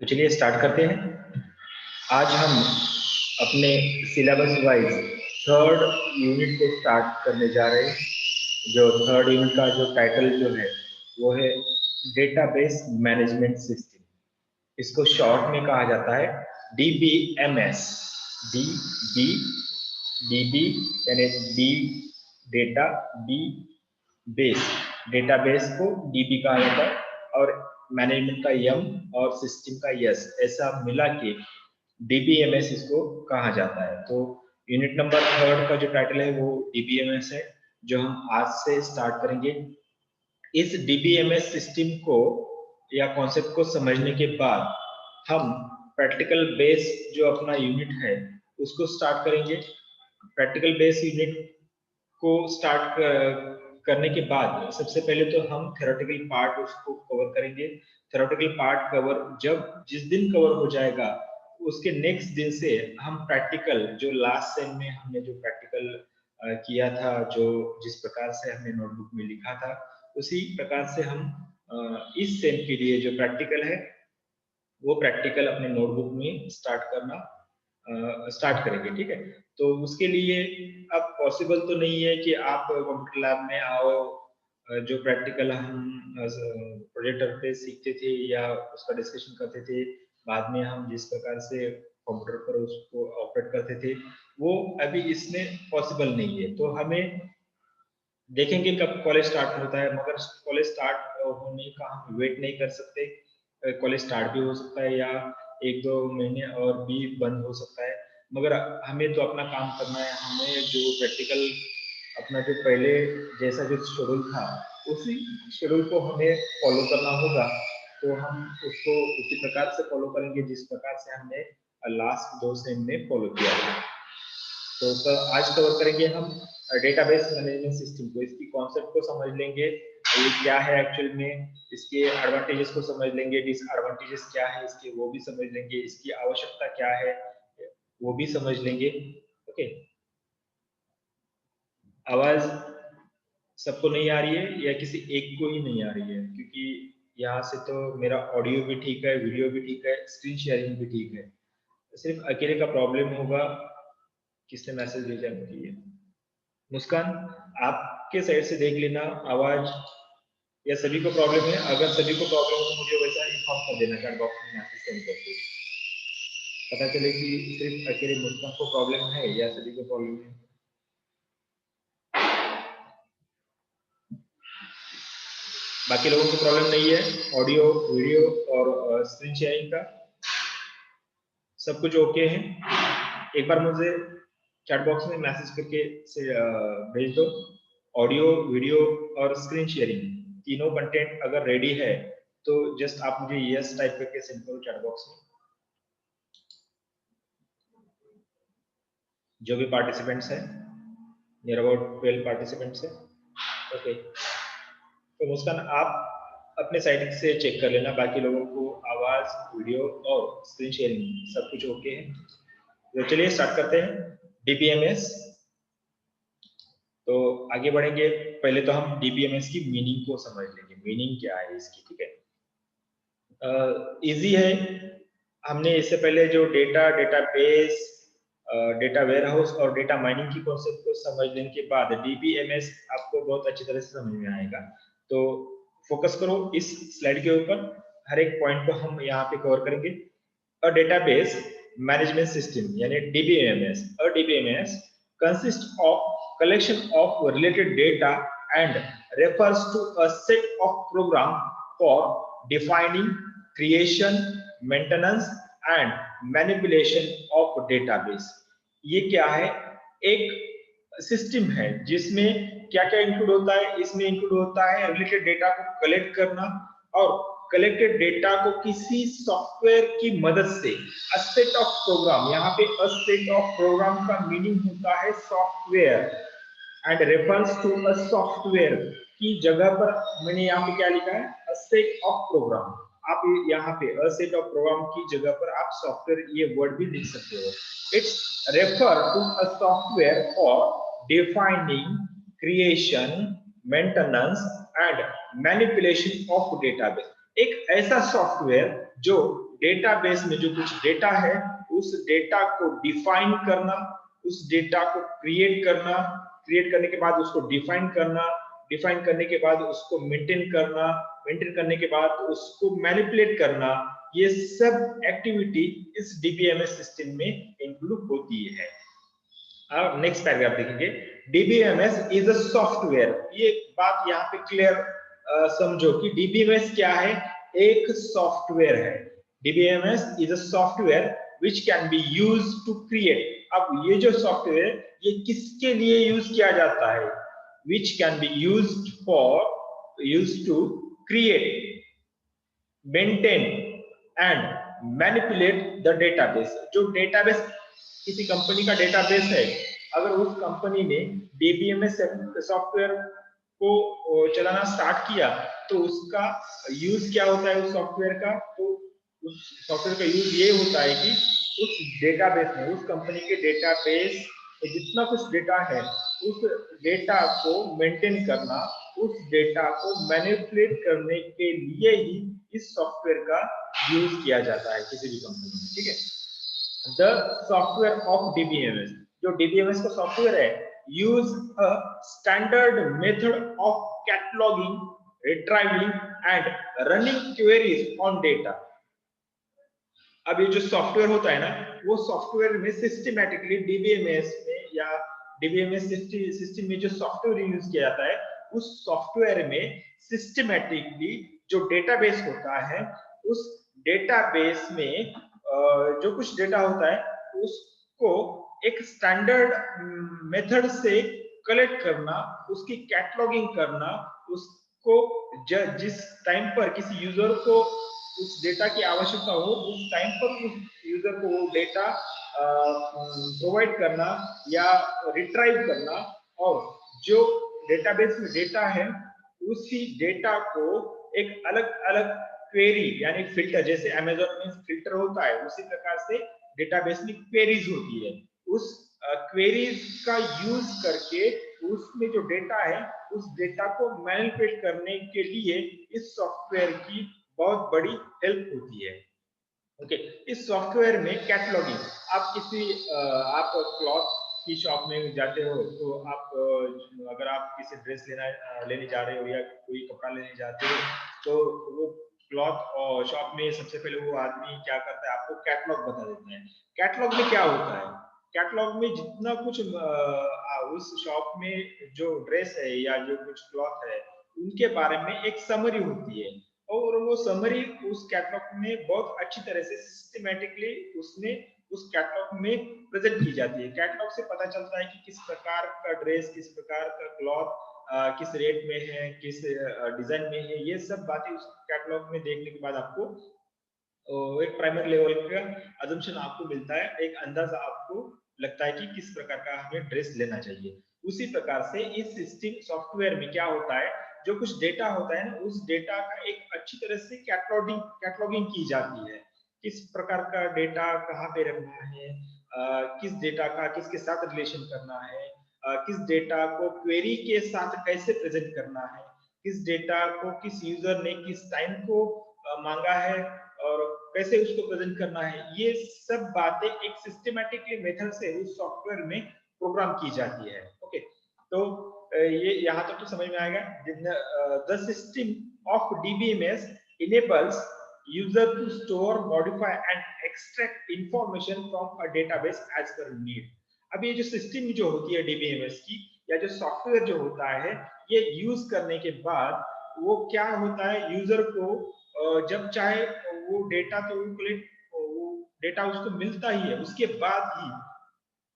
तो चलिए स्टार्ट करते हैं। आज हम अपने सिलेबस वाइज थर्ड यूनिट को स्टार्ट करने जा रहे हैं। जो थर्ड यूनिट का जो टाइटल जो है वो है डेटाबेस मैनेजमेंट सिस्टम। इसको शॉर्ट में कहा जाता है DBMS। डी बी DB यानी D data, B base, database को DB कहा जाता है और मैनेजमेंट का M और सिस्टम का S, ऐसा मिला के DBMS इसको कहा जाता है। तो यूनिट नंबर थर्ड का जो टाइटल है वो DBMS है, जो हम आज से स्टार्ट करेंगे। इस DBMS सिस्टम को या कॉन्सेप्ट को समझने के बाद हम प्रैक्टिकल बेस जो अपना यूनिट है उसको स्टार्ट करेंगे। प्रैक्टिकल बेस यूनिट को स्टार्ट करने के बाद सबसे पहले तो हम थ्योरेटिकल पार्ट उसको कवर करेंगे। थ्योरेटिकल पार्ट कवर जब जिस दिन कवर हो जाएगा उसके नेक्स्ट दिन से हम प्रैक्टिकल जो लास्ट सेम में हमने जो प्रैक्टिकल किया था, जो जिस प्रकार से हमने नोटबुक में लिखा था उसी प्रकार से हम इस सेम के लिए जो प्रैक्टिकल है वो प्रैक्टिकल अपने नोटबुक में स्टार्ट करेंगे। ठीक है, तो उसके लिए अब पॉसिबल तो नहीं है कि आप कंप्यूटर लैब में आओ। जो प्रैक्टिकल हम प्रोजेक्टर पे सीखते थे या उसका डिस्कशन करते थे, बाद में हम जिस प्रकार से कंप्यूटर पर उसको ऑपरेट करते थे, वो अभी इसमें पॉसिबल नहीं है। तो हमें देखेंगे कब कॉलेज स्टार्ट होता है, मगर कॉलेज स्टार्ट होने का हम वेट नहीं कर सकते। कॉलेज स्टार्ट भी हो सकता है या एक दो महीने और भी बंद हो सकता है, मगर हमें तो अपना काम करना है। हमें जो प्रैक्टिकल अपना जो पहले जैसा जो शेड्यूल था उसी शेड्यूल को हमें फॉलो करना होगा। तो हम उसको उसी प्रकार से फॉलो करेंगे जिस प्रकार से हमने लास्ट 2 सेम में फॉलो किया था। तो आज कवर करेंगे हम डेटाबेस मैनेजमेंट सिस्टम को, इसकी कॉन्सेप्ट को समझ लेंगे, ये क्या है एक्चुअल में, इसके एडवांटेजेस को समझ लेंगे, डिसएडवांटेजेस क्या है इसके वो भी समझ लेंगे, इसकी आवश्यकता क्या है वो भी समझ लेंगे। ओके, आवाज सबको नहीं आ रही है या किसी एक को ही नहीं आ रही है? क्योंकि यहाँ से तो मेरा ऑडियो भी ठीक है, वीडियो भी ठीक है, स्क्रीन शेयरिंग भी ठीक है। सिर्फ अकेले का प्रॉब्लम होगा किसने मैसेज भेजा मुझे ये। मुस्कान, आपके साइड से देख लेना आवाज या सभी को प्रॉब्लम है। अगर सभी को प्रॉब्लम है तो मुझे वैसा इन्फॉर्म कर देना, चैट बॉक्स में मैसेज सेंड करके, पता चले कि सिर्फ अकेले मुस्कान को प्रॉब्लम है या सभी को प्रॉब्लम है। बाकी लोगों को प्रॉब्लम नहीं है ऑडियो, वीडियो और स्क्रीन शेयरिंग का? सब कुछ ओके है? एक बार मुझे चैट बॉक्स में मैसेज करके से भेज दो। ऑडियो, वीडियो और स्क्रीन शेयरिंग तीनों कंटेंट अगर रेडी है तो जस्ट आप मुझे यस टाइप करके सेंड करो चैट बॉक्स में। जो भी पार्टिसिपेंट्स हैं, नियर अबाउट 12 पार्टिसिपेंट्स हैं। ओके, तो मुस्कान आप अपने साइड से चेक कर लेना, बाकी लोगों को आवाज, वीडियो और स्क्रीन शेयरिंग सब कुछ ओके है। तो चलिए स्टार्ट करते हैं DBMS। तो आगे बढ़ेंगे, पहले तो हम DBMS की मीनिंग को समझ लेंगे, मीनिंग क्या है इसकी। ठीक है, इजी है। हमने इससे पहले जो डेटाबेस, डेटा वेयर हाउस और डेटा माइनिंग की कॉन्सेप्ट को समझने के बाद DBMS आपको बहुत अच्छी तरह से समझ में आएगा। तो फोकस करो इस स्लाइड के ऊपर, हर एक पॉइंट को हम यहाँ पे कवर करेंगे। अ डेटाबेस मैनेजमेंट सिस्टम यानी DBMS, a DBMS consists of collection of related data and refers to a set of program for defining, creation, maintenance and manipulation of database। ये क्या है? एक सिस्टम है जिसमें क्या क्या इंक्लूड होता है। इसमें इंक्लूड होता है रिलेटेड डेटा को कलेक्ट करना और कलेक्टेड डेटा को किसी सॉफ्टवेयर की मदद से सेट ऑफ प्रोग्राम, यहाँ पे सेट ऑफ प्रोग्राम का मीनिंग होता है software and refers to a software की जगह पर मैंने यहाँ पे क्या लिखा है, सेट ऑफ प्रोग्राम। आप यहाँ पे सेट ऑफ प्रोग्राम की जगह पर आप सॉफ्टवेयर ये वर्ड भी लिख सकते हो। It's refer to a software for defining, creation, maintenance and manipulation of database. एक ऐसा सॉफ्टवेयर जो डेटाबेस में जो कुछ डेटा है उस डेटा को डिफाइन करना, उस डेटा को क्रिएट करना, क्रिएट करने के बाद उसको डिफाइन करना, डिफाइन करने के बाद उसको मेंटेन करना, मेंटेन करने के बाद उसको मैनिपुलेट करना, ये सब एक्टिविटी इस डीबीएमएस सिस्टम में इंक्लूड होती है। अब नेक्स्ट पैराग्राफ देखेंगे। DBMS is a software. ये बात यहाँ पे क्लियर समझो कि डीबीएमएस क्या है, एक सॉफ्टवेयर है। DBMS is a software which can be used to create. अब ये जो सॉफ्टवेयर ये किसके लिए यूज किया जाता है, which can be used to create, maintain and manipulate the database। जो डेटाबेस किसी कंपनी का डेटाबेस है, अगर उस कंपनी ने डीबीएमएस सॉफ्टवेयर को चलाना स्टार्ट किया तो उसका यूज क्या होता है उस सॉफ्टवेयर का, तो उस सॉफ्टवेयर का यूज ये होता है कि उस डेटाबेस में, उस कंपनी के डेटाबेस में जितना कुछ डेटा है उस डेटा को मेंटेन करना, उस डेटा को मैनिपुलेट करने के लिए ही इस सॉफ्टवेयर का यूज किया जाता है किसी भी कंपनी में। ठीक है, द सॉफ्टवेयर ऑफ डीबीएमएस, जो डीबीएमएस का सॉफ्टवेयर है, use a standard method of cataloguing, retrieving and running queries on data. अब ये जो सॉफ्टवेयर होता है ना, वो सॉफ्टवेयर में सिस्टमैटिकली डीबीएमएस में या डीबीएमएस सिस्टम में जो सॉफ्टवेयर यूज किया जाता है, उस सॉफ्टवेयर में सिस्टमैटिकली जो डेटाबेस होता है, उस डेटाबेस में जो कुछ डेटा होता है उसको एक स्टैंडर्ड मेथड से कलेक्ट करना, उसकी कैटलॉगिंग करना, उसको जिस टाइम पर किसी यूजर को उस डेटा की आवश्यकता हो उस टाइम पर उस यूजर को वो डेटा प्रोवाइड करना या रिट्राइव करना, और जो डेटाबेस में डेटा है उसी डेटा को एक अलग अलग क्वेरी यानी फिल्टर, जैसे अमेज़न में फिल्टर होता है उसी प्रकार से डेटाबेस में क्वेरीज होती है। उस क्वेरीज का यूज करके उसमें जो डेटा है उस डेटा को मैनिपुलेट करने के लिए इस सॉफ्टवेयर की बहुत बड़ी हेल्प होती है। ओके, इस सॉफ्टवेयर में कैटलॉगिंग, आप आप क्लॉथ की शॉप में जाते हो तो आप अगर आप किसी ड्रेस लेने जा रहे हो या कोई कपड़ा लेने जाते हो तो वो क्लॉथ और शॉप में सबसे पहले वो आदमी क्या करता है, आपको कैटलॉग बता देता है। कैटलॉग में क्या होता है, कैटलॉग में जितना कुछ उस शॉप में जो ड्रेस है या जो कुछ क्लॉथ है उनके बारे में एक समरी होती है, और वो समरी उस कैटलॉग में बहुत अच्छी तरह से सिस्टमैटिकली उसमें उस कैटलॉग में प्रेजेंट की जाती है। कैटलॉग से पता चलता है कि किस प्रकार का ड्रेस, किस प्रकार का क्लॉथ किस रेट में है, किस डिजाइन में है, ये सब बातें उस कैटलॉग में देखने के बाद आपको एक प्राइमरी लेवल का अजम्पशन आपको मिलता है, एक अंदाजा आपको लगता है कि किस प्रकार का हमें ड्रेस लेना चाहिए। उसी प्रकार से इस सिस्टम सॉफ्टवेयर में क्या होता है, जो कुछ डेटा होता है ना उस डेटा का एक अच्छी तरह से कैटलॉगिंग की जाती है। किस प्रकार का डेटा कहाँ पे रखना है, किस डेटा का किसके साथ रिलेशन करना है, किस डेटा को क्वेरी के साथ कैसे प्रेजेंट करना है, किस डेटा को किस यूजर ने किस टाइम को मांगा है और कैसे उसको प्रेजेंट करना है, ये सब बातें एक सिस्टमैटिकली मेथड से उस सॉफ्टवेयर में प्रोग्राम की जाती है। ओके, तो ये यहाँ तक तो समझ में आएगा। The system of DBMS enables user to store, modify and extract information from a database as per need। अब ये जो सिस्टम जो होती है डीबीएमएस की या जो सॉफ्टवेयर जो होता है, ये यूज करने के बाद वो क्या होता है, यूजर को जब चाहे वो डेटा तो वो डेटा उसको मिलता ही है, उसके बाद ही,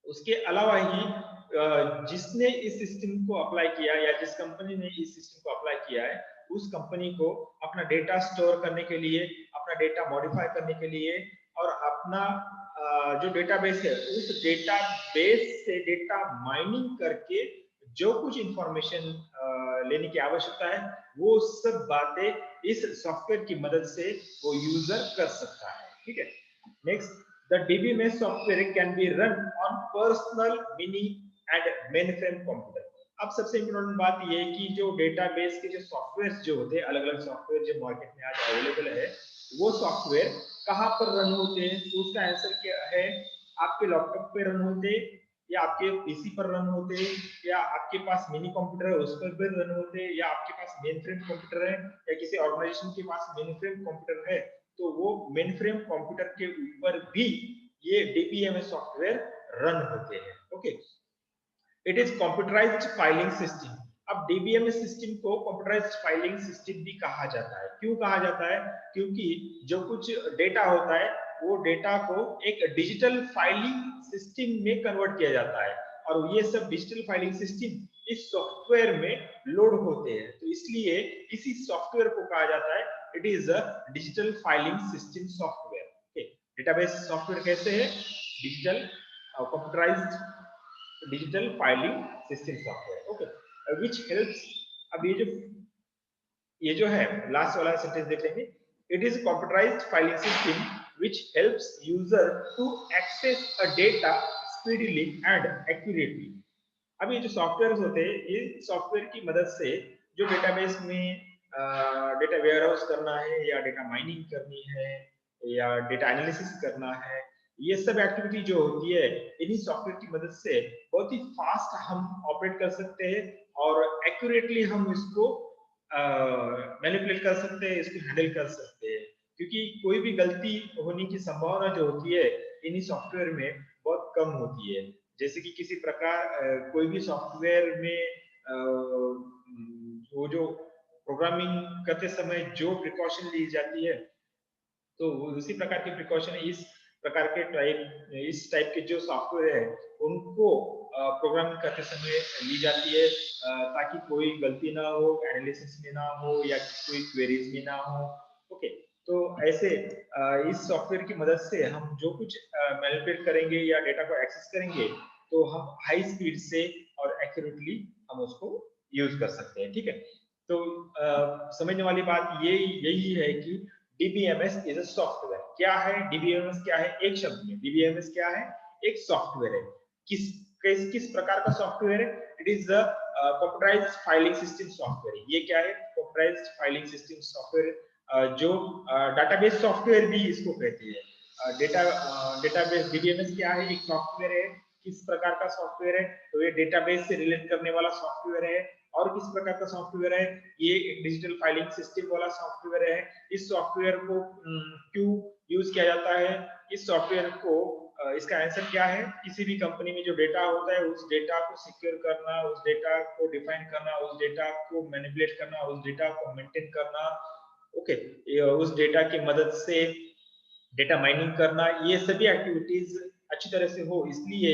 उसके अलावा ही जिसने इस सिस्टम को अप्लाई किया या जिस कंपनी ने इस सिस्टम को अप्लाई किया है उस कंपनी को अपना डेटा स्टोर करने के लिए, अपना डेटा मॉडिफाई करने के लिए और अपना जो डेटाबेस है उस डेटाबेस से डेटा माइनिंग करके जो कुछ इंफॉर्मेशन लेने की आवश्यकता है वो सब बातें इस सॉफ्टवेयर की मदद से वो यूजर कर सकता है। ठीक है, next, the DBMS software can be run on personal mini and mainframe computer। अब सबसे इम्पोर्टेंट बात ये है कि जो डेटाबेस के जो सॉफ्टवेयर जो होते हैं, अलग अलग सॉफ्टवेयर जो मार्केट में आज अवेलेबल है, वो सॉफ्टवेयर कहाँ पर रन होते हैं, तो उसका आंसर क्या है, आपके लैपटॉप पे रन होते हैं, या आपके पीसी पर रन होते हैं, या आपके पास मिनी कंप्यूटर है उस पर भी रन होते हैं, या आपके पास मेन फ्रेम कंप्यूटर है, या किसी ऑर्गेनाइजेशन के पास मेन फ्रेम कंप्यूटर है, तो वो मेन फ्रेम कंप्यूटर के ऊपर भी ये डीबीएमएस सॉफ्टवेयर रन होते हैं। Okay, it is computerised filing system. अब डीबीएमएस सिस्टम को कंप्यूटराइज्ड फाइलिंग सिस्टम भी कहा जाता है। क्यों कहा जाता है? क्योंकि जो कुछ डेटा होता है वो डेटा को एक डिजिटल फाइलिंग सिस्टम में कन्वर्ट किया जाता है, और ये सब डिजिटल फाइलिंग सिस्टम इस सॉफ्टवेयर में लोड होते हैं, तो इसलिए इसी सॉफ्टवेयर को कहा जाता है it is a digital filing system software. Okay, database software कैसे है? Digital computerised digital filing system software. Okay, which helps. अब ये जो है लास्ट वाला सेंटेंस देख लेंगे। It is computerised filing system which helps user to access a data speedily and accurately। अब ये जो सॉफ्टवेयर होते हैं, ये सॉफ्टवेयर की मदद से जो डेटाबेस में डेटा वेयरहाउस करना है, या डेटा माइनिंग करनी है, या डेटा एनालिसिस करना है, ये सब एक्टिविटी जो होती है इन्हीं सॉफ्टवेयर की मदद से बहुत ही फास्ट हम ऑपरेट कर सकते हैं, और एक्यूरेटली हम इसको मैनिपुलेट कर सकते हैं, इसको हैंडल कर सकते हैं, क्योंकि कोई भी गलती होने की संभावना जो होती है इन्हीं सॉफ्टवेयर में बहुत कम होती है। जैसे कि किसी प्रकार कोई भी सॉफ्टवेयर में वो जो प्रोग्रामिंग करते समय जो प्रिकॉशन ली जाती है, तो उसी प्रकार की प्रिकॉशन इस टाइप के जो सॉफ्टवेयर है उनको प्रोग्रामिंग करते समय ली जाती है, ताकि कोई गलती ना हो, एनालिसिस में ना हो, या कोई क्वेरीज में ना हो। ओके, तो ऐसे इस सॉफ्टवेयर की मदद से हम जो कुछ मैनिपुलेट करेंगे या डेटा को एक्सेस करेंगे, तो हम हाई स्पीड से और एक्यूरेटली हम उसको यूज कर सकते हैं। ठीक है, तो समझने वाली बात यही है कि डीबीएमएस इज अ सॉफ्टवेयर। क्या है डीबीएमएस? क्या है? एक शब्द में डीबीएमएस क्या है? एक सॉफ्टवेयर है। किस प्रकार का सॉफ्टवेयर है? It is a computerised filing system software. ये क्या है? कंप्यूटराइज्ड फाइलिंग सिस्टम सॉफ्टवेयर, जो डेटाबेस सॉफ्टवेयर भी इसको कहते हैं। डेटाबेस डीबीएमएस क्या है? एक सॉफ्टवेयर है। किस प्रकार का सॉफ्टवेयर है? तो ये डेटाबेस से रिलेट करने वाला सॉफ्टवेयर है। और किस प्रकार का सॉफ्टवेयर है? ये एक डिजिटल फाइलिंग सिस्टम वाला सॉफ्टवेयर है। इस सॉफ्टवेयर को क्यों यूज किया जाता है? इस सॉफ्टवेयर को इसका आंसर क्या है? किसी भी कंपनी में जो डेटा होता है उस डेटा को सिक्योर करना, उस डेटा को डिफाइन करना, उस डेटा को मैनिपुलेट करना, उस डेटा को मेंटेन करना, ओके, उस डेटा की मदद से डेटा माइनिंग करना, ये सभी एक्टिविटीज अच्छी तरह से हो, इसलिए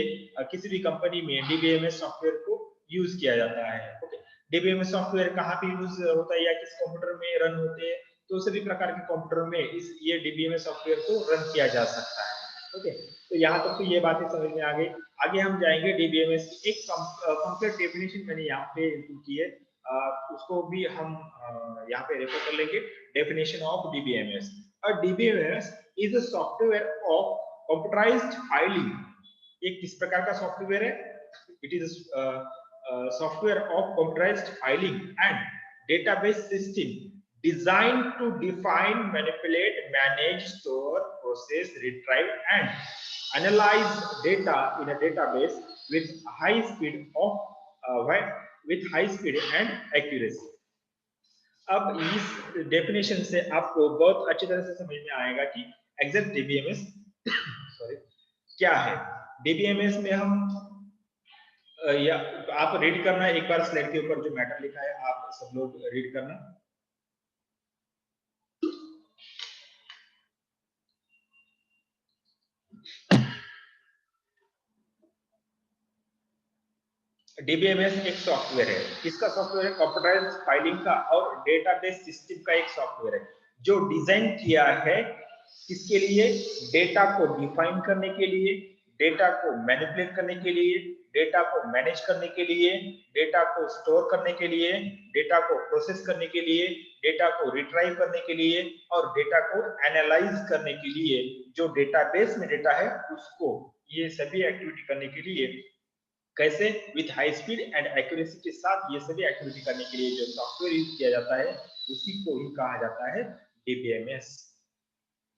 किसी भी कंपनी में डीबीएमएस सॉफ्टवेयर को यूज किया जाता है। ओके, डीबीएमएस सॉफ्टवेयर कहाँ पे यूज होता है या किस कंप्यूटर में रन होते हैं? तो सभी प्रकार के कंप्यूटर में ये डीबीएमएस सॉफ्टवेयर को रन किया जा सकता है। ओके, तो यहाँ तक तो ये बातें समझ में आ गई। आगे हम जाएंगे डीबीएमएस की एक कंप्लीट डेफिनेशन मैंने यहाँ पे इंक्लूड की है, उसको भी हम यहाँ पे रेफर कर लेंगे। Definition of DBMS. DBMS is a software of computerised filing. ये किस प्रकार का सॉफ्टवेयर है? It is software of computerised filing and database system designed to define, manipulate, manage, store, process, retrieve and analyze data in a database with high speed and accuracy। अब इस definition से आपको बहुत अच्छी तरह से समझ में आएगा कि एग्जैक्ट डीबीएमएस सॉरी क्या है। डीबीएमएस में हम या आप रीड करना एक बार स्लाइड के ऊपर जो मैटर लिखा है, आप सब लोग रीड करना। डीबीएमएस एक सॉफ्टवेयर है। किसका सॉफ्टवेयर है? कंप्यूटराइज्ड फाइलिंग का और डेटाबेस सिस्टम का एक सॉफ्टवेयर है, जो डिजाइन किया है किसके लिए? डेटा को डिफाइन करने के लिए, डेटा को मैनिपुलेट करने के लिए, डेटा को मैनेज करने के लिए, डेटा को स्टोर करने के लिए, डेटा को प्रोसेस करने के लिए, डेटा को रिट्राइव करने के लिए और डेटा को एनालाइज करने के लिए। जो डेटाबेस में डेटा है उसको ये सभी एक्टिविटी करने के लिए कैसे? With high speed and accuracy के साथ ये सभी एक्टिविटी करने के लिए जो सॉफ्टवेयर यूज किया जाता है उसी को ही कहा जाता है डीबीएमएस।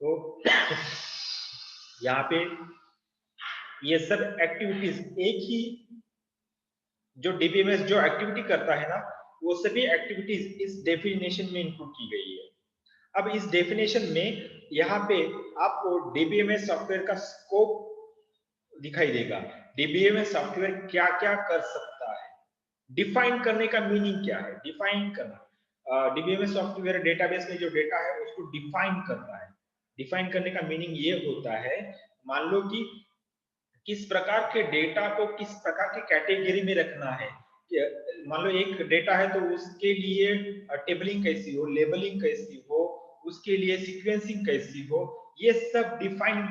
तो यहाँ पे ये सब एक्टिविटीज एक ही जो डीबीएमएस जो एक्टिविटी करता है ना, वो सभी एक्टिविटीज इस डेफिनेशन में इंक्लूड की गई है। अब इस डेफिनेशन में यहाँ पे आपको डीबीएमएस सॉफ्टवेयर का स्कोप दिखाई देगा। डीबीएमएस सॉफ्टवेयर क्या क्या कर सकता है, डिफाइन करने का मीनिंग क्या है, डिफाइन करना। डीबीएमएस सॉफ्टवेयर डेटाबेस में जो डेटा है उसको डिफाइन करता है। डिफाइन करने का मीनिंग ये होता है, मान लो कि किस प्रकार के डेटा को किस प्रकार की कैटेगरी में रखना है। मान लो एक डेटा है तो उसके लिए टेबलिंग कैसी हो, लेबलिंग कैसी हो, उसके लिए सीक्वेंसिंग कैसी हो, ये सब डिफाइन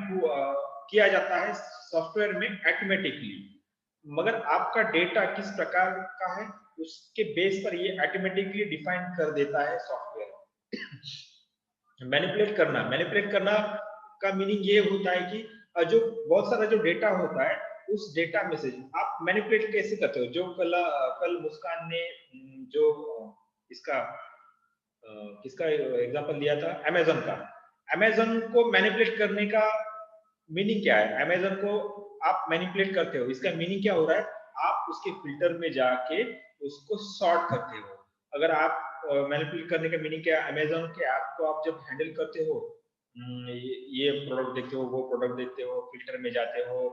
किया जाता है सॉफ्टवेयर में ऑटोमेटिकली। मगर आपका डेटा किस प्रकार का है उसके बेस पर ये ऑटोमेटिकली डिफाइन कर देता है सॉफ्टवेयर। मैनिपुलेट करना का मीनिंग ये होता है कि जो बहुत सारा जो डेटा होता है उस डेटा में से आप मैनिपुलेट कैसे करते हो। जो कल मुस्कान ने जो इसका किसका एग्जांपल दिया था, अमेजन का। अमेजन को मैनिपुलेट करने का मीनिंग क्या है? अमेजन को आप मैनिपुलेट करते हो, इसका मीनिंग क्या हो रहा है? आप उसके फिल्टर में जाके उसको सॉर्ट करते हो। अगर आप मैनिपुलेट करने का मीनिंग क्या है? अमेजन के ऐप को आप जब हैंडल करते हो, ये प्रोडक्ट देखते हो, वो प्रोडक्ट देखते हो, फिल्टर में जाते हो,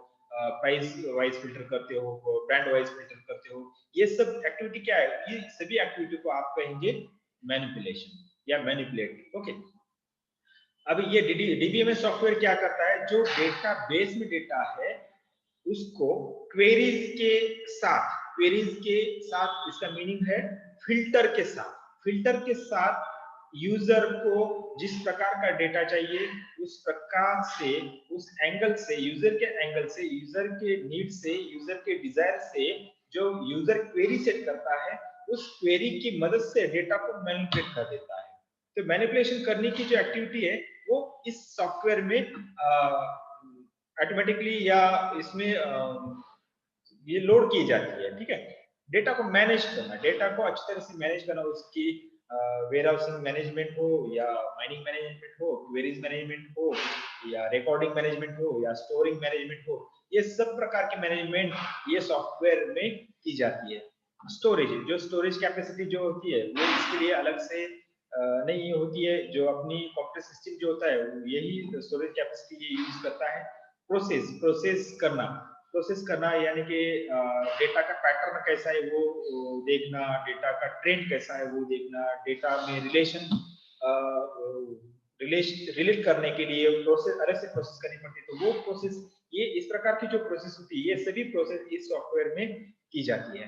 प्राइस वाइज फिल्टर करते हो, ब्रांड वाइज फिल्टर करते हो, ये सब एक्टिविटी क्या है? ये सभी एक्टिविटी को आप कहेंगे मैनिपुलेशन या मैनिपुलेट। ओके, अब ये डीबीएमएस सॉफ्टवेयर क्या करता है? जो डेटा बेस में डेटा है उसको क्वेरीज के साथ, इसका मीनिंग है फिल्टर के साथ यूजर को जिस प्रकार का डेटा चाहिए उस प्रकार से, उस एंगल से, यूजर के एंगल से, यूजर के नीड से, यूजर के डिजायर से जो यूजर क्वेरी सेट करता है उस क्वेरी की मदद से डेटा को मैनिपुलेट कर देता है। तो मैनिपुलेशन करने की जो एक्टिविटी है वो इस सॉफ्टवेयर में ऑटोमेटिकली या इसमें ये लोड की जाती है। ठीक है, डेटा को मैनेज करना, डेटा को अच्छी तरह से मैनेज करना, उसकी वेयर हाउसिंग मैनेजमेंट हो या माइनिंग मैनेजमेंट हो, क्वेरीज मैनेजमेंट हो या रिकॉर्डिंग मैनेजमेंट हो या स्टोरिंग मैनेजमेंट हो, ये सब प्रकार की मैनेजमेंट ये सॉफ्टवेयर में की जाती है। स्टोरेज, जो स्टोरेज कैपेसिटी जो होती है वो इसके लिए अलग से नहीं होती है। जो अपनी कंप्यूटर सिस्टम जो होता है यही स्टोरेज कैपेसिटी यूज करता है। प्रोसेस करना यानी कि डेटा का पैटर्न कैसा है वो देखना, डेटा का ट्रेंड कैसा है वो देखना, डेटा में रिलेट करने के लिए प्रोसेस अलग से प्रोसेस करनी पड़ती है। तो वो प्रोसेस, ये इस प्रकार की जो प्रोसेस होती है ये सभी प्रोसेस इस सॉफ्टवेयर में की जाती है।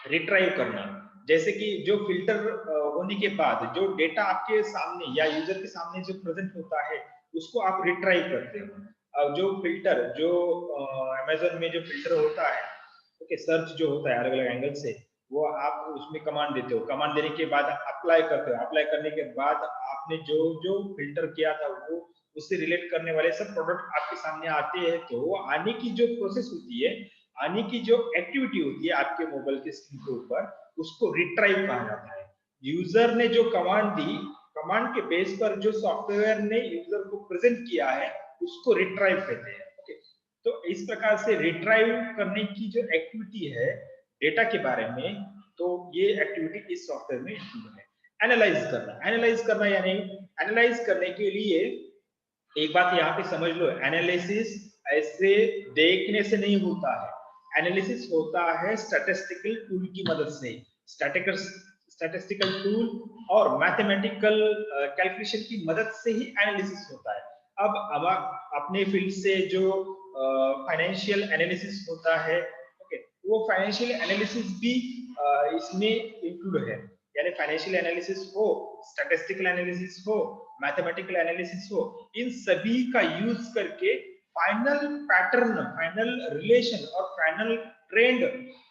रिट्राइव करना, जैसे कि जो फिल्टर होने के बाद जो डेटा आपके सामने या यूजर के सामने जो प्रेजेंट होता है उसको आप रिट्राइव करते हो। जो फिल्टर जो अमेजन में जो फिल्टर होता है, ओके, सर्च जो होता है अलग अलग एंगल से, वो आप उसमें कमांड देते हो। कमांड देने के बाद अप्लाई करते हो। अप्लाई करने के बाद आपने जो जो फिल्टर किया था वो उससे रिलेट करने वाले सब प्रोडक्ट आपके सामने आते हैं। तो वो आने की जो प्रोसेस होती है, आने की जो एक्टिविटी होती है आपके मोबाइल के स्क्रीन के ऊपर, उसको रिट्राइव कहा जाता है। यूजर ने जो कमांड दी, कमांड के बेस पर जो सॉफ्टवेयर ने यूजर को प्रेजेंट किया है उसको रिट्राइव कहते हैं। ओके, तो इस प्रकार से रिट्राइव करने की जो एक्टिविटी है डेटा के बारे में, तो ये एक्टिविटी इस सॉफ्टवेयर में इंक्लूड है। एनालाइज करना यानी एनालाइज करने के लिए एक बात यहाँ पे समझ लो, एनालिसिस ऐसे देखने से नहीं होता है। एनालिसिस होता है स्टैटिस्टिकल टूल की मदद से। स्टैटिस्टिकल टूल और मैथमेटिकल कैलकुलेशन की मदद से ही एनालिसिस होता है। अब अपने फील्ड से जो फाइनेंशियल एनालिसिस होता है, ओके, वो फाइनेंशियल एनालिसिस भी इसमें इंक्लूड है। यानी फाइनेंशियल एनालिसिस हो, स्टैटिस्टिकल एनालिसिस हो, मैथमेटिकल एनालिसिस हो, इन सभी का यूज करके फाइनल पैटर्न, फाइनल रिलेशन और फाइनल ट्रेंड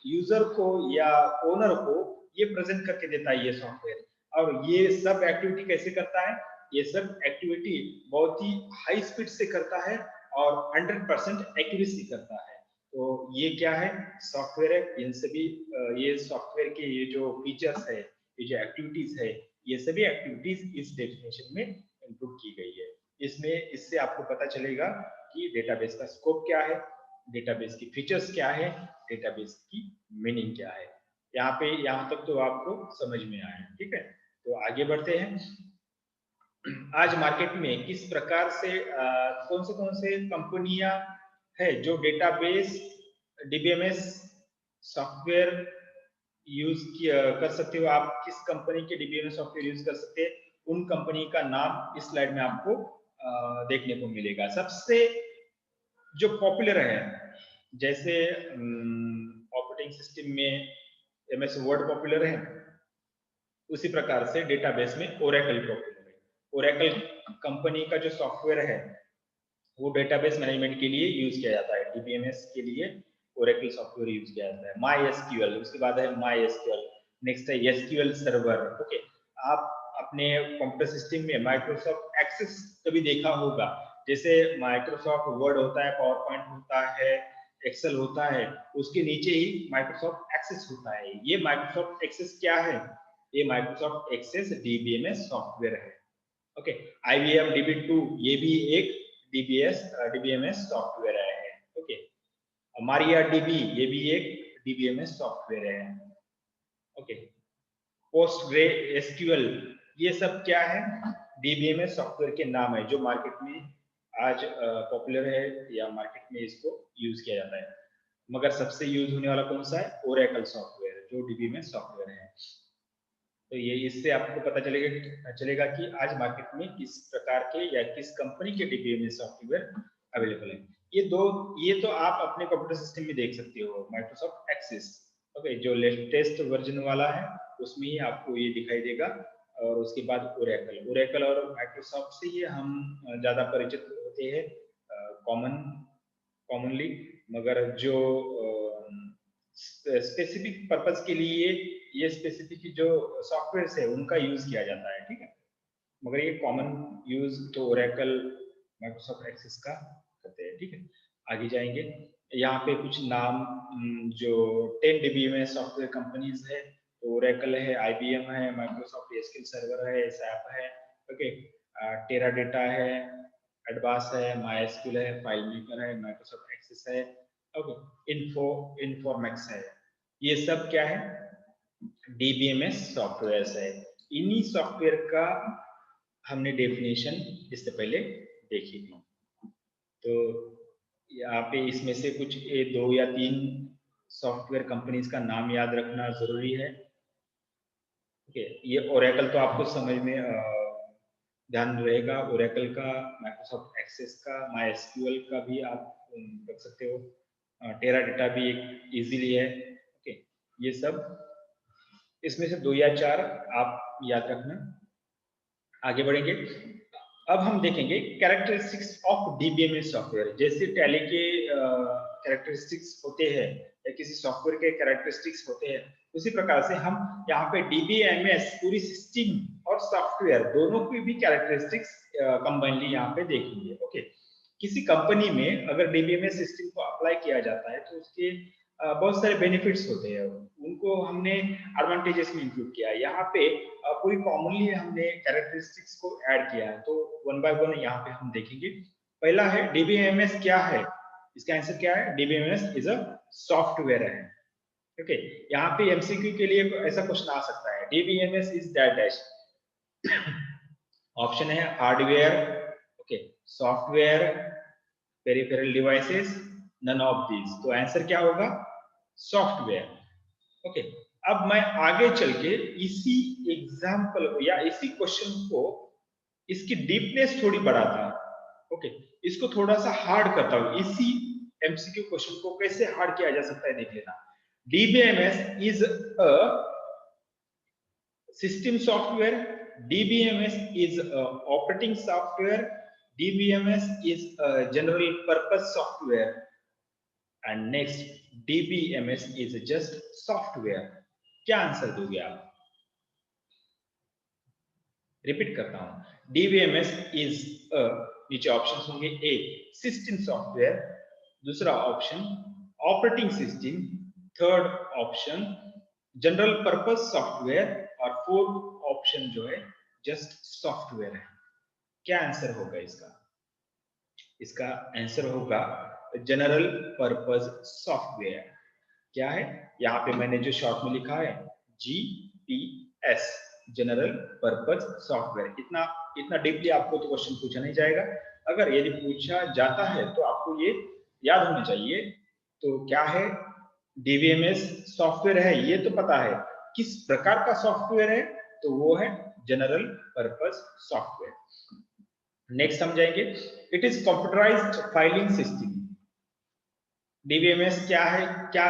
यूजर को या ओनर को ये प्रेजेंट करके देता है ये सॉफ्टवेयर। और ये सब एक्टिविटी कैसे करता है? ये सब एक्टिविटी बहुत ही हाई स्पीड से करता है और 100% एक्यूरेसी करता है। तो ये क्या है? सॉफ्टवेयर है। इन सभी ये सॉफ्टवेयर के ये जो फीचर्स है, ये जो एक्टिविटीज है, ये सभी एक्टिविटीज इस डेफिनेशन में इंक्लूड की गई है। इससे आपको पता चलेगा कि डेटाबेस का स्कोप क्या है, डेटाबेस की फीचर्स क्या है, डेटाबेस की मीनिंग क्या है। यहाँ तक तो आपको समझ में आया, ठीक है। तो आगे बढ़ते हैं। आज मार्केट में किस प्रकार से कौन से कंपनियां है जो डेटाबेस डीबीएमएस सॉफ्टवेयर कर सकते हो। आप किस कंपनी के डीबीएमएस सॉफ्टवेयर यूज कर सकते हैं, उन कंपनी का नाम इस स्लाइड में आपको देखने को मिलेगा। सबसे जो पॉपुलर है, जैसे ऑपरेटिंग सिस्टम में एमएस वर्ड पॉपुलर है, उसी प्रकार से डेटाबेस में ओरेकल पॉपुलर है। ओरेकल कंपनी का जो सॉफ्टवेयर है वो डेटाबेस मैनेजमेंट के लिए यूज किया जाता है। डीबीएमएस के लिए ओरेकल सॉफ्टवेयर यूज किया जाता है। माई एसक्यूएल, उसके बाद है माई एसक्यूएल, नेक्स्ट है एसक्यूएल सर्वर। ओके, आप अपने कंप्यूटर सिस्टम में माइक्रोसॉफ्ट एक्सेस कभी देखा होगा, जैसे माइक्रोसॉफ्ट वर्ड होता है, पावर पॉइंट होता है, एक्सेल होता है, उसके नीचे ही माइक्रोसॉफ्ट एक्सेस होता है। ये माइक्रोसॉफ्ट एक्सेस क्या है? ये माइक्रोसॉफ्ट एक्सेस डीबीएमएस सॉफ्टवेयर है। ओके, IBM DB2 ये भी एक डीबीएमएस सॉफ्टवेयर है। ओके, मारिया डीबी ये भी एक डीबीएमएस सॉफ्टवेयर है। ओके, पोस्टग्रे एसक्यूएल ये सब क्या है? डीबीएमएस सॉफ्टवेयर के नाम है जो मार्केट में आज पॉपुलर है या मार्केट में इसको यूज किया जाता है। मगर सबसे यूज होने वाला कौन सा है? ओरेकल सॉफ्टवेयर, जो डीबीएमएस सॉफ्टवेयर है। तो ये इससे आपको पता चलेगा कि आज मार्केट में किस प्रकार के या किस कंपनी के डीबीएमएस सॉफ्टवेयर अवेलेबल है। ये तो आप अपने कंप्यूटर सिस्टम में देख सकते हो, माइक्रोसॉफ्ट एक्सेस। ओके, जो लेटेस्ट वर्जन वाला है उसमें ही आपको ये दिखाई देगा। और उसके बाद ओरेकल और माइक्रोसॉफ्ट से ही हम ज्यादा परिचित होते हैं कॉमनली। मगर जो स्पेसिफिक पर्पस के लिए ये स्पेसिफिक जो सॉफ्टवेयर है उनका यूज किया जाता है, ठीक है। मगर ये कॉमन यूज तो ओरेकल माइक्रोसॉफ्ट एक्सेस का करते हैं, ठीक है। आगे जाएंगे, यहाँ पे कुछ नाम जो 10 डीबीएमएस सॉफ्टवेयर कंपनीज है, तो ओरेकल है, IBM है, माइक्रोसॉफ्ट एसक्यूएल सर्वर है, सैप है, ओके, टेराडेटा है, एडवांस है, माइस्क्यूएल है, फाइल मेकर है, माइक्रोसॉफ्ट एक्सेस है, ओके, इन्फॉर्मेक्स है। ये सब क्या है? डीबीएमएस सॉफ्टवेयर है। इन्हीं सॉफ्टवेयर का हमने डेफिनेशन इससे पहले देखी थी। तो यहाँ पे इसमें से कुछ 2 या 3 सॉफ्टवेयर कंपनीज का नाम याद रखना जरूरी है। ओके, ये ओरेकल तो आपको समझ में ध्यान रहेगा, ओरेकल का, माइक्रोसॉफ्ट एक्सेस का, माइस्क्यूएल का भी आप रख सकते हो, टेराडेटा भी एक इजीली है। ओके, ये सब इसमें से 2 या 4 आप याद रखना। आगे बढ़ेंगे, अब हम देखेंगे कैरेक्टरिस्टिक्स ऑफ डीबीएमएस सॉफ्टवेयर। जैसे टैली के कैरेक्टरिस्टिक्स होते हैं या किसी सॉफ्टवेयर के कैरेक्टरिस्टिक्स होते हैं, उसी प्रकार से हम यहाँ पे डीबीएमएस पूरी सिस्टम और सॉफ्टवेयर दोनों की भी कैरेक्टरिस्टिक्स कंबाइनली यहाँ पे देखेंगे। ओके, किसी कंपनी में अगर डीबीएमएस सिस्टम को अप्लाई किया जाता है तो उसके बहुत सारे बेनिफिट्स होते हैं, उनको हमने एडवांटेजेस में इंक्लूड किया है। यहाँ पे पूरी कॉमनली हमने कैरेक्टरिस्टिक्स को ऐड किया है, तो वन बाय वन यहाँ पे हम देखेंगे। पहला है डीबीएमएस क्या है? इसका आंसर क्या है? डीबीएमएस इज अ सॉफ्टवेयर है। ओके, यहाँ पे एमसीक्यू के लिए ऐसा क्वेश्चन आ सकता है, DBMS is that dash. Option है hardware, okay, software, peripheral devices, none of these. तो आंसर क्या होगा? सॉफ्टवेयर। ओके, अब मैं आगे चल के इसी एग्जाम्पल को या इसी क्वेश्चन को, इसकी डीपनेस थोड़ी बढ़ाता हूं। ओके, इसको थोड़ा सा हार्ड करता हूं। इसी एमसीक्यू क्वेश्चन को कैसे हार्ड किया जा सकता है देख लेना। DBMS is a system software, DBMS is operating software, DBMS is a general purpose software, and next DBMS is just software. क्या आंसर दोगे आप? रिपीट करता हूं, DBMS is a, नीचे ऑप्शंस होंगे, ए सिस्टम सॉफ्टवेयर, दूसरा option operating system, third option general purpose software, और fourth option जो है जस्ट सॉफ्टवेयर है। क्या आंसर होगा इसका? इसका आंसर होगा जनरल पर्पस सॉफ्टवेयर। क्या है? यहाँ पे मैंने जो शॉर्ट में लिखा है GPS, जनरल पर्पस सॉफ्टवेयर। इतना इतना डीपली आपको तो क्वेश्चन पूछा नहीं जाएगा। अगर यदि पूछा जाता है तो आपको ये याद होना चाहिए। तो क्या है? DBMS सॉफ्टवेयर है, ये तो पता है। किस प्रकार का सॉफ्टवेयर है? तो वो है जनरल पर्पस सॉफ्टवेयर। नेक्स्ट समझाएंगे, it is computerised filing system. DBMS क्या है? क्या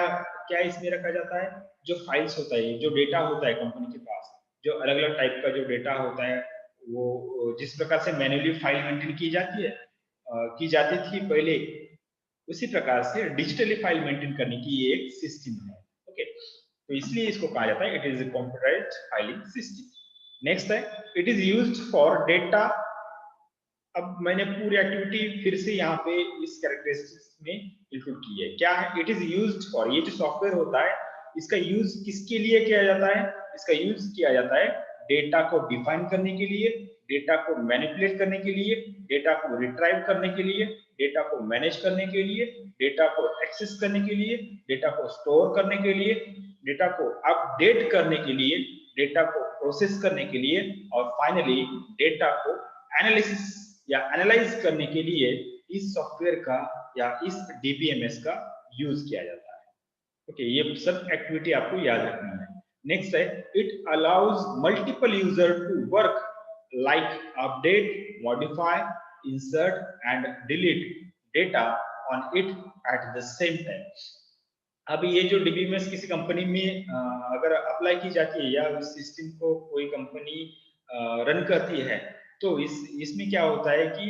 क्या इसमें रखा जाता है? जो फाइल्स होता है, जो डेटा होता है कंपनी के पास, जो अलग अलग टाइप का जो डेटा होता है, वो जिस प्रकार से मैन्युअली फाइल मेंटेन की जाती है, की जाती थी पहले, उसी प्रकार से डिजिटली फाइल मेंटेन करने की ये एक सिस्टम है। ओके, तो इसलिए इसको कहा जाता है it is a computerised filing system. Next है, it is used for data. अब मैंने पूरी एक्टिविटी फिर से यहाँ पे इस कैरेक्टरिस्टिक्स में इंक्लूड की है। क्या है? इट इज यूज्ड फॉर, ये जो सॉफ्टवेयर होता है इसका यूज किसके लिए किया जाता है? इसका यूज किया जाता है डेटा को डिफाइन करने के लिए, डेटा को मैनिपुलेट करने के लिए, डेटा को रिट्राइव करने के लिए, डेटा को मैनेज करने के लिए, डेटा को एक्सेस करने के लिए, डेटा को स्टोर करने के लिए, डेटा को अपडेट करने के लिए, डेटा को प्रोसेस करने के लिए, और फाइनली डेटा को एनालिसिस या एनालाइज करने के लिए इस सॉफ्टवेयर का या इस डीबीएमएस का यूज किया जाता है। ओके, ये सब एक्टिविटी आपको याद रखनी है। नेक्स्ट है, it allows multiple user to work like update, modify, insert and delete data on it at the same time. अब ये जो डीबीएमएस किसी कंपनी में अगर अप्लाई की जाती है या उस सिस्टम को कोई कंपनी रन करती है, तो इसमें क्या होता है कि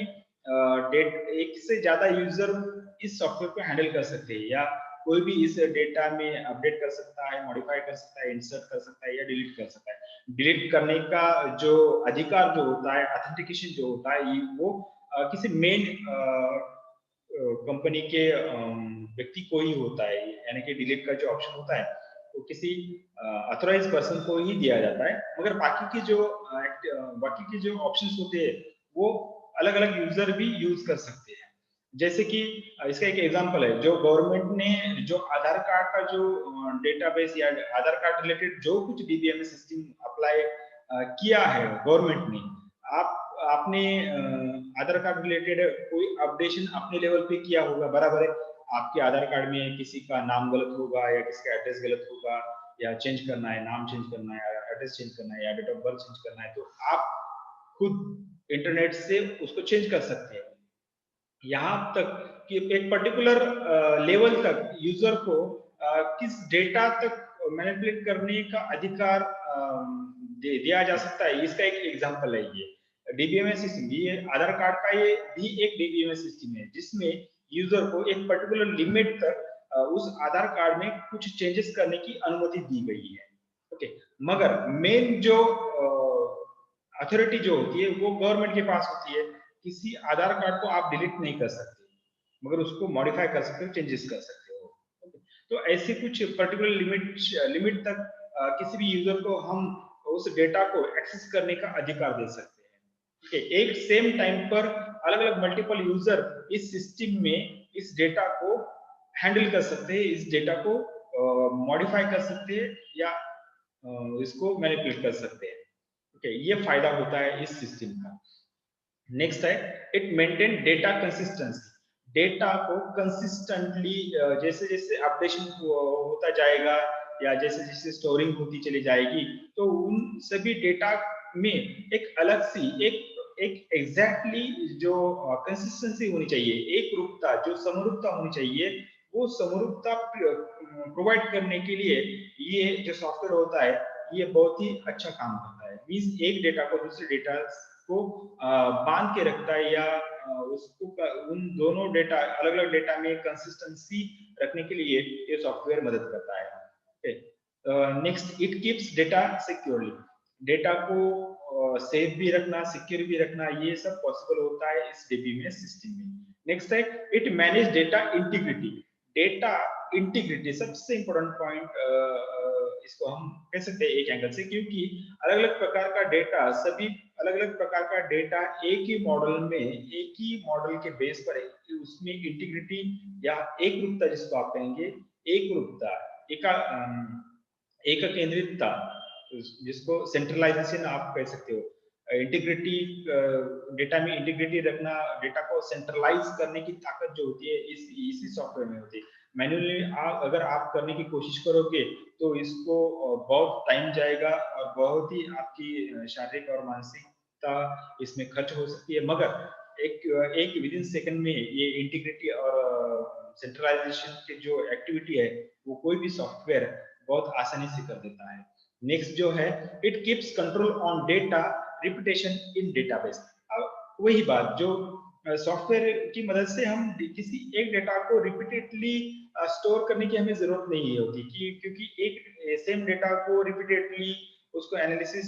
एक से ज्यादा यूजर इस सॉफ्टवेयर को हैंडल कर सकते हैं, या कोई भी इस डेटा में अपडेट कर सकता है, मॉडिफाई कर सकता है, इंसर्ट कर सकता है या डिलीट कर सकता है। डिलीट करने का जो अधिकार जो होता है, ऑथेंटिकेशन जो होता है, वो किसी मेन कंपनी के व्यक्ति को ही होता है, यानी कि डिलीट का जो ऑप्शन होता है वो किसी अथोराइज पर्सन को ही दिया जाता है। मगर बाकी के जो ऑप्शंस होते हैं वो अलग अलग यूजर भी यूज कर सकते हैं। जैसे कि इसका एक एग्जांपल है, जो गवर्नमेंट ने जो आधार कार्ड का जो डेटाबेस या आधार कार्ड रिलेटेड जो कुछ डीबीएमएस सिस्टम अप्लाई किया है गवर्नमेंट ने, आपने आधार कार्ड रिलेटेड कोई अपडेशन अपने लेवल पे किया होगा, बराबर है। आपके आधार कार्ड में किसी का नाम गलत होगा या किसी का एड्रेस गलत होगा, या चेंज करना है, नाम चेंज करना है, एड्रेस चेंज करना है, या डेट ऑफ बर्थ चेंज करना है, तो आप खुद इंटरनेट से उसको चेंज कर सकते हैं। यहाँ तक कि एक पर्टिकुलर लेवल तक यूजर को किस डेटा तक मैनिपुलेट करने का अधिकार दिया जा सकता है, इसका एक एग्जांपल है ये डीबीएमएस सिस्टम। ये आधार कार्ड का ये भी एक डीबीएमएस सिस्टम है जिसमें यूजर को एक पर्टिकुलर लिमिट तक उस आधार कार्ड में कुछ चेंजेस करने की अनुमति दी गई है। ओके, मगर मेन जो अथॉरिटी जो होती है वो गवर्नमेंट के पास होती है। किसी आधार कार्ड को आप डिलीट नहीं कर सकते, मगर उसको मॉडिफाई कर सकते हो, चेंजेस कर सकते हो। तो ऐसे कुछ पर्टिकुलर लिमिट तक किसी भी यूजर को हम उस डेटा को एक्सेस करने का अधिकार दे सकते हैं। ठीक है, एक सेम टाइम पर अलग अलग मल्टीपल यूजर इस सिस्टम में इस डेटा को हैंडल कर सकते हैं, इस डेटा को मॉडिफाई कर सकते हैं या इसको मैनिपुलेट कर सकते हैं। ओके, ये फायदा होता है इस सिस्टम का। नेक्स्ट है, it maintain data consistency. Data को कंसिस्टेंटली जैसे जैसे अपडेशन होता जाएगा या जैसे जैसे स्टोरिंग होती चली जाएगी, तो उन सभी डेटा में एक अलग सी एक एग्जैक्टली जो कंसिस्टेंसी होनी चाहिए, एक रूपता, जो समरूपता होनी चाहिए, वो समरूपता प्रोवाइड करने के लिए ये जो सॉफ्टवेयर होता है ये बहुत ही अच्छा काम करता है। मींस एक डेटा को दूसरे डेटा को बांध के रखता है, या उसको उन दोनों डेटा अलग अलग डेटा में कंसिस्टेंसी रखने के लिए ये सॉफ्टवेयर मदद करता है। Next, it keeps data securely. Data को सेफ भी रखना, सिक्योर भी रखना, ये सब पॉसिबल होता है इस डीबीएमएस सिस्टम में। नेक्स्ट है, it manage data integrity. Data integrity सबसे इंपॉर्टेंट पॉइंट इसको हम कह सकते हैं एक एंगल से, क्योंकि अलग अलग प्रकार का डेटा, सभी अलग अलग प्रकार का डेटा एक ही मॉडल में, एक ही मॉडल के बेस पर उसमें इंटीग्रिटी या एक रूपता, जिसको आप कहेंगे एक रूपता, एक केंद्रितता, जिसको सेंट्रलाइजेशन आप कह सकते हो, इंटीग्रिटी, डेटा में इंटीग्रिटी रखना, डेटा को सेंट्रलाइज करने की ताकत जो होती है इसी सॉफ्टवेयर में होती है। मैन्युअली अगर आप करने की कोशिश करोगे तो इसको बहुत टाइम जाएगा और बहुत ही आपकी शारीरिक और मानसिकता इसमें खर्च हो सकती है, मगर एक विद इन सेकंड में ये इंटीग्रिटी और सेंट्रलाइजेशन की जो एक्टिविटी है वो कोई भी सॉफ्टवेयर बहुत आसानी से कर देता है। नेक्स्ट जो है, it keeps control on data repetition in database. अब वही बात जो सॉफ्टवेयर की मदद से हम किसी एक डेटा को रिपीटेडली स्टोर करने की हमें जरूरत नहीं होती, क्योंकि एक सेम डेटा को रिपीटेडली उसको एनालिसिस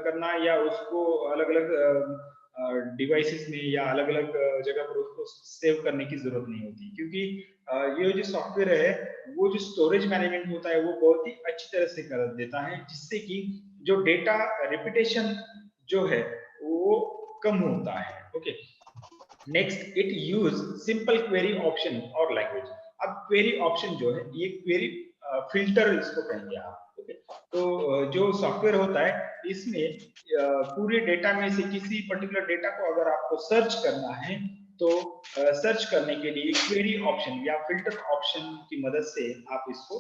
करना या उसको अलग अलग डिवाइसेस में या अलग अलग जगह पर उसको सेव करने की जरूरत नहीं होती, क्योंकि ये जो सॉफ्टवेयर है वो जो स्टोरेज मैनेजमेंट होता है वो बहुत ही अच्छी तरह से कर देता है, जिससे कि जो डेटा रिपीटेशन जो है वो कम होता है। Okay, next, it use simple query option और लैंग्वेज। अब क्वेरी ऑप्शन जो है ये क्वेरी फिल्टर इसको कहेंगे आप। ओके, तो जो सॉफ्टवेयर होता है इसमें पूरे डेटा में से किसी पर्टिकुलर डेटा को अगर आपको सर्च करना है तो सर्च करने के लिए क्वेरी ऑप्शन या फिल्टर ऑप्शन की मदद से आप इसको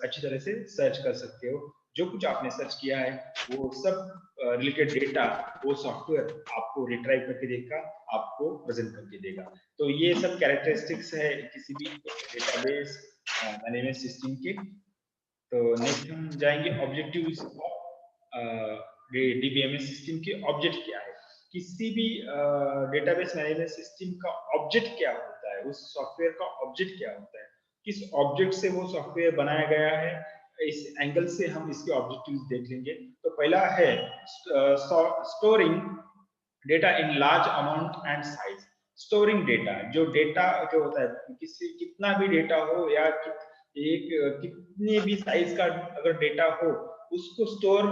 अच्छी तरह से सर्च कर सकते हो। जो कुछ आपने सर्च किया है वो सब रिलेटेड डेटा वो सॉफ्टवेयर आपको रिट्राइव करके देगा, आपको प्रेजेंट करके देगा। तो ये सब कैरेक्टरिस्टिक्स है किसी भी डेटाबेस मैनेजमेंट सिस्टम के। तो नेक्स्ट हम जाएंगे ऑब्जेक्टिव्स ऑफ डीबीएमएस सिस्टम के। ऑब्जेक्ट क्या है, किसी भी डेटाबेस मैनेजमेंट सिस्टम का ऑब्जेक्ट क्या होता है, उस सॉफ्टवेयर का ऑब्जेक्ट क्या होता है, किस ऑब्जेक्ट से वो सॉफ्टवेयर बनाया गया है, इस एंगल से हम इसके ऑब्जेक्टिव्स देख लेंगे। तो पहला है storing data in large amount and size. Storing data, जो डेटा जो होता है किसी कितना भी डेटा हो या कितने भी साइज का अगर डेटा हो उसको स्टोर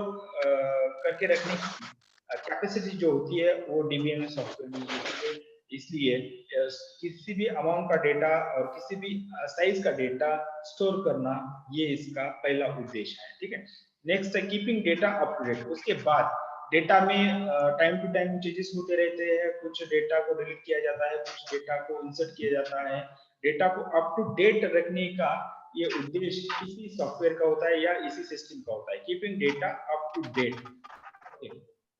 करके रखने की कैपेसिटी जो होती है वो डीबीएमएस सॉफ्टवेयर में होती है। इसलिए किसी भी अमाउंट का डेटा और किसी भी साइज का डेटा स्टोर करना ये इसका पहला उद्देश्य है। ठीक है, नेक्स्ट है keeping data up to date. उसके बाद डेटा में टाइम टू टाइम चेंजेस होते रहते हैं, कुछ डेटा को डिलीट किया जाता है, कुछ डेटा को इंसर्ट किया जाता है। डेटा को अप टू डेट रखने का ये उद्देश्य इसी सॉफ्टवेयर का होता है या इसी सिस्टम का होता है, keeping data up to date.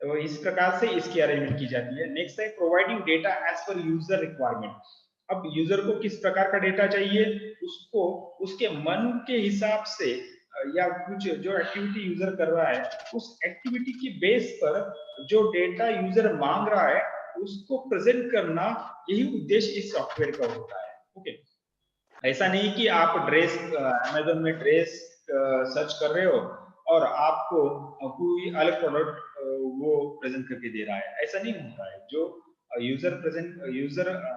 तो इस प्रकार से इसकी अरेंजमेंट की जाती है। नेक्स्ट है providing data as per user requirement. अब यूजर को किस प्रकार का डेटा चाहिए उसको उसके मन के हिसाब से या कुछ जो एक्टिविटी यूजर कर रहा है उस एक्टिविटी की बेस पर जो डेटा यूजर मांग रहा है उसको प्रेजेंट करना, यही उद्देश्य इस सॉफ्टवेयर का होता है। ओके, ऐसा नहीं कि आप ड्रेस अमेज़न में ड्रेस सर्च कर रहे हो और आपको कोई अलग प्रोडक्ट वो प्रेजेंट करके दे रहा है, ऐसा नहीं होता है। जो यूजर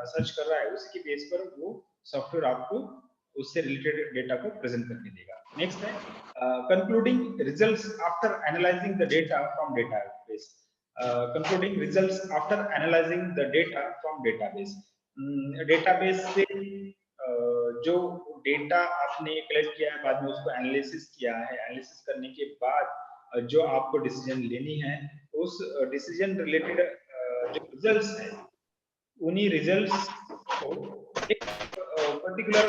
सर्च कर रहा है उसकी बेस पर वो सॉफ्टवेयर आपको उससे रिलेटेड डेटा को प्रेजेंट करके देगा। नेक्स्ट है concluding results after analysing the data from database. Concluding results after analysing the data from database. Database से जो डेटा आपने कलेक्ट किया है बाद में उसको एनालिसिस किया है, एनालिसिस करने के बाद जो आपको डिसीजन लेनी है उस डिसीजन रिलेटेड जो रिजल्ट्स हैं उन्हीं रिजल्ट्स को एक पर्टिकुलर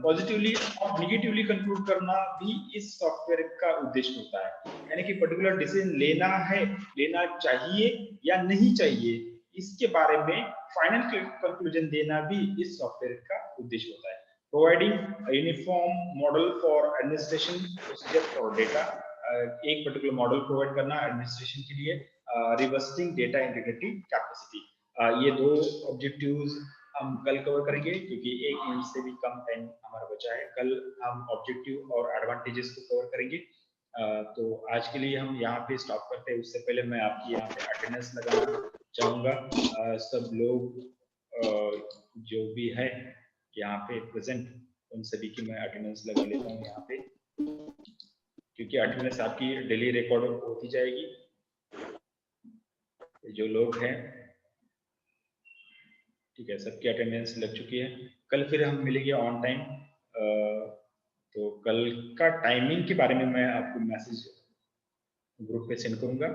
पॉजिटिवली और निगेटिवली कंक्लूड करना भी इस सॉफ्टवेयर का उद्देश्य होता है। यानी कि पर्टिकुलर डिसीजन लेना है, लेना चाहिए या नहीं चाहिए, इसके बारे में फाइनल कंक्लूजन देना भी इस सॉफ्टवेयर का उद्देश्य होता है। Providing uniform model for administration procedure for data. एक पर्टिकुलर मॉडल प्रोवाइड करना एडमिनिस्ट्रेशन के लिए। Reversing data integrity capacity. ये दो ऑब्जेक्टिव्स हम कल कवर करेंगे क्योंकि एक मिनट से भी कम टाइम हमारा बचा है। कल हम ऑब्जेक्टिव और एडवांटेजेस को कवर करेंगे। तो आज के लिए हम यहाँ पे स्टॉप करते हैं। उससे पहले मैं आपकी यहाँ पे अटेंडेंस लगाना चाहूंगा। सब लोग जो भी है यहाँ पे प्रेजेंट उन सभी की मैं अटेंडेंस लगा लेता हूँ यहाँ पे। क्योंकि अटेंडेंस आपकी डेली रिकॉर्ड होती जाएगी। जो लोग हैं, ठीक है, सबकी अटेंडेंस लग चुकी है। कल फिर हम मिलेंगे ऑन टाइम। तो कल का टाइमिंग के बारे में मैं आपको मैसेज ग्रुप पे सेंड करूंगा।